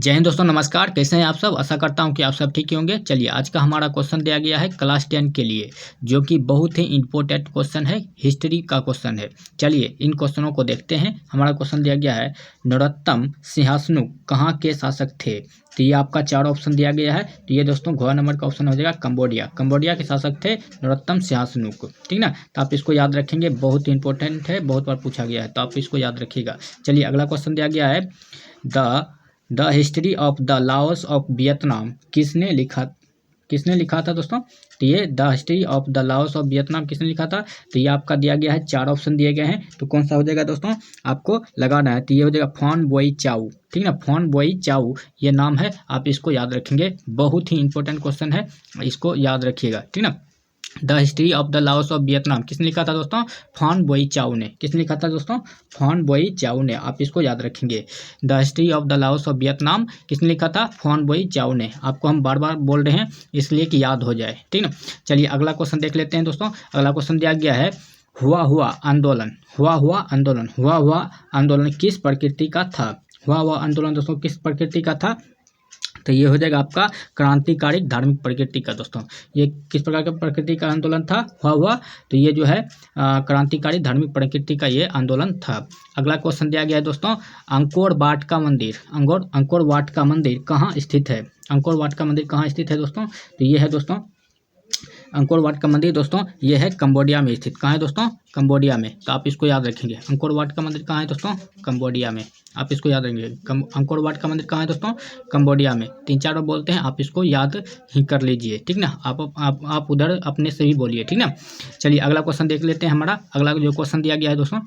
जय हिंद दोस्तों, नमस्कार। कैसे हैं आप सब? आशा करता हूं कि आप सब ठीक ही होंगे। चलिए, आज का हमारा क्वेश्चन दिया गया है क्लास 10 के लिए, जो कि बहुत ही इंपॉर्टेंट क्वेश्चन है, हिस्ट्री का क्वेश्चन है। चलिए इन क्वेश्चनों को देखते हैं। हमारा क्वेश्चन दिया गया है, नरोत्तम सिंहासनु कहाँ के शासक थे? तो ये आपका 4 ऑप्शन दिया गया है। तो ये दोस्तों घ नंबर का ऑप्शन हो जाएगा कंबोडिया। कंबोडिया के शासक थे नरोत्तम सिंहासनु को, ठीक ना। तो आप इसको याद रखेंगे, बहुत ही इंपॉर्टेंट है, बहुत बार पूछा गया है, तो आप इसको याद रखिएगा। चलिए अगला क्वेश्चन दिया गया है, the history of the Laos of Vietnam किसने लिखा था दोस्तों? तो ये the history of the Laos of Vietnam किसने लिखा था? तो ये आपका दिया गया है, 4 ऑप्शन दिए गए हैं। तो कौन सा हो जाएगा दोस्तों? आपको लगाना है। तो ये हो जाएगा फॉन बोई चाऊ, ठीक ना। फॉन बोई चाऊ ये नाम है, आप इसको याद रखेंगे। बहुत ही इंपॉर्टेंट क्वेश्चन है, इसको याद रखिएगा, ठीक ना। The history of the Laos of Vietnam किसने लिखा था दोस्तों? फॉन बोई चाऊ ने। किसने लिखा था दोस्तों? फॉन बोई चाऊ ने। आप इसको याद रखेंगे। The history of the Laos of Vietnam किसने लिखा था? फॉन बोई चाऊ ने। आपको हम बार बार बोल रहे हैं इसलिए कि याद हो जाए, ठीक ना। चलिए अगला क्वेश्चन देख लेते हैं दोस्तों। अगला क्वेश्चन दिया गया है, हुआ आंदोलन किस प्रकृति का था? हुआ आंदोलन दोस्तों किस प्रकृति का था? तो ये हो जाएगा आपका क्रांतिकारी धार्मिक प्रकृति का। दोस्तों ये किस प्रकार का प्रकृति का आंदोलन था? हुआ तो ये जो है क्रांतिकारी धार्मिक प्रकृति का ये आंदोलन था। अगला क्वेश्चन दिया गया है दोस्तों, अंकोर वाट का मंदिर कहाँ स्थित है? अंकोर वाट का मंदिर कहाँ स्थित है दोस्तों? तो ये है दोस्तों अंकोर वाट का मंदिर, दोस्तों ये है कंबोडिया में स्थित। कहाँ है दोस्तों? कंबोडिया में। तो आप इसको याद रखेंगे। अंकोर वाट का मंदिर कहाँ है दोस्तों? कंबोडिया में। आप इसको याद रखेंगे। अंकोर वाट का मंदिर कहाँ है दोस्तों? कंबोडिया में। 3-4 बार बोलते हैं, आप इसको याद ही कर लीजिए, ठीक ना। आप उधर अपने से ही बोलिए, ठीक ना। चलिए अगला क्वेश्चन देख लेते हैं। हमारा अगला जो क्वेश्चन दिया गया है दोस्तों,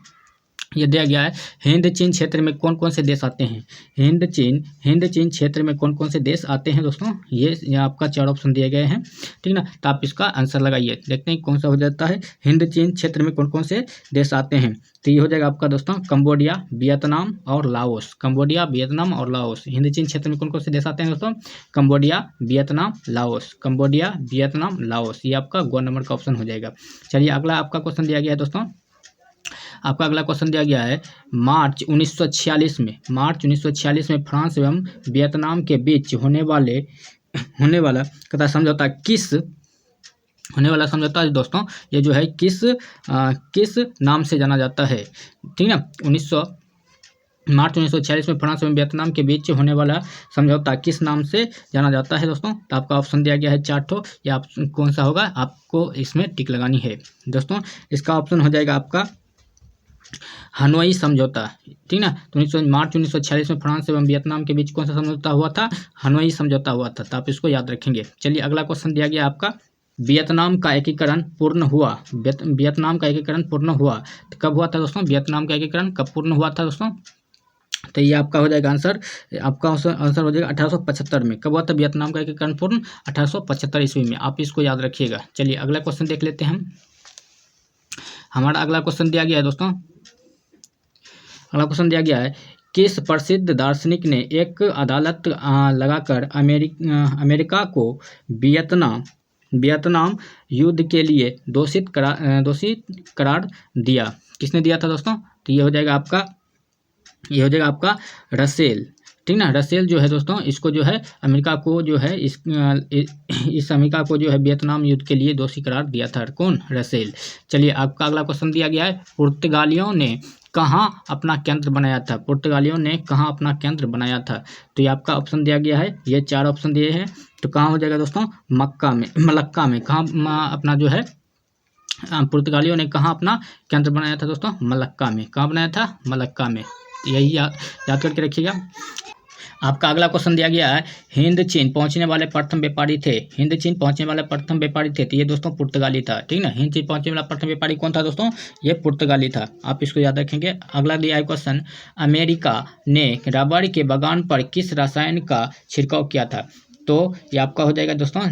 ये दिया गया है, हिंद चीन क्षेत्र में कौन कौन से देश आते हैं? हिंद चीन क्षेत्र में कौन कौन से देश आते हैं दोस्तों? ये आपका 4 ऑप्शन दिए गए हैं, ठीक ना। तो आप इसका आंसर लगाइए, देखते हैं कौन सा हो जाता है। हिंद चीन क्षेत्र में कौन कौन से देश आते हैं? तो ये हो जाएगा आपका दोस्तों कंबोडिया, वियतनाम और लाओस। कंबोडिया, वियतनाम और लाओस। हिंद चीन क्षेत्र में कौन कौन से देश आते हैं दोस्तों? Cambodia, Vietnam, Laos. Cambodia, Vietnam, Laos. ये आपका गो नंबर का ऑप्शन हो जाएगा। चलिए अगला आपका क्वेश्चन दिया गया है दोस्तों। आपका अगला क्वेश्चन दिया गया है, मार्च 1946 में फ्रांस एवं वियतनाम के बीच होने वाला कथा समझौता दोस्तों, ये जो है किस नाम से जाना जाता है? ठीक ना। मार्च 1946 में फ्रांस एवं वियतनाम के बीच होने वाला समझौता किस नाम से जाना जाता है दोस्तों? तो आपका ऑप्शन दिया गया है 4 ठो, या कौन सा होगा? आपको इसमें टिक लगानी है दोस्तों। इसका ऑप्शन हो जाएगा आपका हनोई समझौता, ठीक ना। तो मार्च 1946 में फ्रांस एवं वियतनाम के बीच कौन सा समझौता हुआ था? हनोई समझौता हुआ था। तो आप इसको याद रखेंगे। चलिए अगला क्वेश्चन दिया गया आपका, वियतनाम का एकीकरण पूर्ण हुआ। वियतनाम का एकीकरण पूर्ण हुआ तो कब हुआ था दोस्तों? वियतनाम का एकीकरण कब पूर्ण हुआ था दोस्तों? तो ये आपका हो जाएगा आंसर, आपका आंसर हो जाएगा 1875 में। कब हुआ था वियतनाम का एकीकरण पूर्ण? 1875 ईस्वी में। आप इसको याद रखिएगा। चलिए अगला क्वेश्चन देख लेते हैं हम। हमारा अगला क्वेश्चन दिया गया है दोस्तों, अगला क्वेश्चन दिया गया है, किस प्रसिद्ध दार्शनिक ने एक अदालत लगाकर अमेरिका को वियतनाम युद्ध के लिए दोषित करार दिया? किसने दिया था दोस्तों? तो ये हो जाएगा आपका रसेल, ठीक ना। रसेल जो है दोस्तों, इसको जो है अमेरिका को जो है इस अमेरिका को जो है वियतनाम युद्ध के लिए दोषी करार दिया था। कौन? रसेल। चलिए आपका अगला क्वेश्चन दिया गया है, पुर्तगालियों ने कहाँ अपना केंद्र बनाया था? पुर्तगालियों ने कहाँ अपना केंद्र बनाया था? तो ये आपका ऑप्शन दिया गया है, ये 4 ऑप्शन दिए हैं। तो कहाँ हो जाएगा दोस्तों? मलक्का में। कहाँ अपना जो है पुर्तगालियों ने कहाँ अपना केंद्र बनाया था दोस्तों? मलक्का में। कहाँ बनाया था? मलक्का में। यही याद करके रखिएगा। आपका अगला क्वेश्चन दिया गया है, हिंद चीन पहुंचने वाले प्रथम व्यापारी थे। तो ये दोस्तों पुर्तगाली था, ठीक ना। हिंद चीन पहुंचने वाला प्रथम व्यापारी कौन था दोस्तों? ये पुर्तगाली था। आप इसको याद रखेंगे। अगला दिया है क्वेश्चन, अमेरिका ने रबड़ के बागान पर किस रसायन का छिड़काव किया था? तो ये आपका हो जाएगा दोस्तों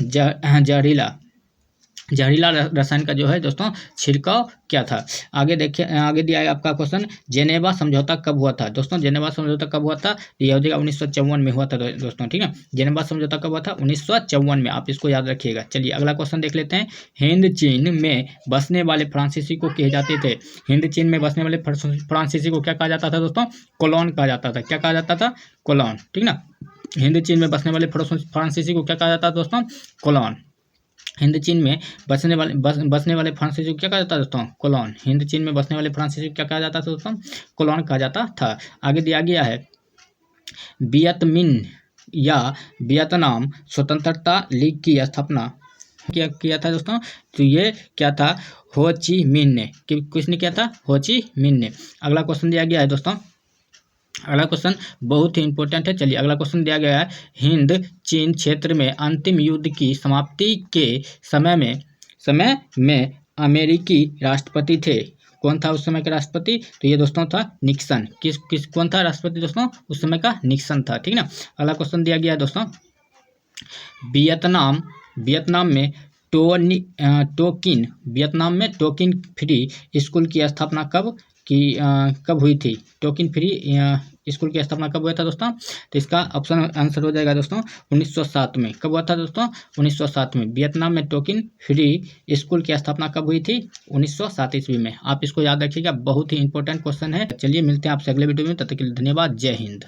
जहरीला रसायन का जो है दोस्तों छिड़काव क्या था? आगे देखिए, आगे दिया है आपका क्वेश्चन, जेनेवा समझौता कब हुआ था दोस्तों? जेनेवा समझौता कब हुआ था? ये हो जाएगा 1954 में हुआ था दोस्तों, ठीक है। जेनेवा समझौता कब हुआ था? 1954 में। आप इसको याद रखिएगा। चलिए अगला क्वेश्चन देख लेते हैं, हिंद चीन में बसने वाले फ्रांसीसी को कहे जाते थे? हिंद चीन में बसने वाले फ्रांसीसी को क्या कहा जाता था दोस्तों? कोलोन कहा जाता था। क्या कहा जाता था? कोलोन, ठीक ना। हिंद चीन में बसने वाले फ्रांसीसी को क्या कहा जाता है दोस्तों? कोलॉन। हिंद चीन में बसने वाले फ्रांसीसी को क्या कहा जाता है दोस्तों? कोलॉन। हिंद चीन में बसने वाले फ्रांसीसी को क्या कहा जाता था दोस्तों? कोलॉन कहा जाता था। आगे दिया गया है वियतमिन या वियतनाम स्वतंत्रता लीग की स्थापना किया था दोस्तों। तो ये क्या था? हो ची मिन ने। किसने किया था? हो ची मिन ने। अगला क्वेश्चन दिया गया है दोस्तों, अगला क्वेश्चन बहुत ही इंपॉर्टेंट है। चलिए अगला क्वेश्चन दिया गया है, हिंद चीन क्षेत्र में अंतिम युद्ध की समाप्ति के समय में अमेरिकी राष्ट्रपति थे। कौन था उस समय का राष्ट्रपति? तो ये दोस्तों था निक्सन। कौन था राष्ट्रपति दोस्तों उस समय का? निक्सन था। ठीक ना। अगला क्वेश्चन दिया गया है दोस्तों, वियतनाम में टोकिन फ्री स्कूल की स्थापना कब हुई थी? टोकिन फ्री स्कूल की स्थापना कब हुआ था दोस्तों? तो इसका ऑप्शन आंसर हो जाएगा दोस्तों 1907 में। कब हुआ था दोस्तों? 1907 में। वियतनाम में टोकिन फ्री स्कूल की स्थापना कब हुई थी? 1907 ईस्वी में। आप इसको याद रखिएगा, बहुत ही इंपॉर्टेंट क्वेश्चन है। चलिए मिलते हैं आपसे अगले वीडियो में, तब तक के लिए धन्यवाद। जय हिंद।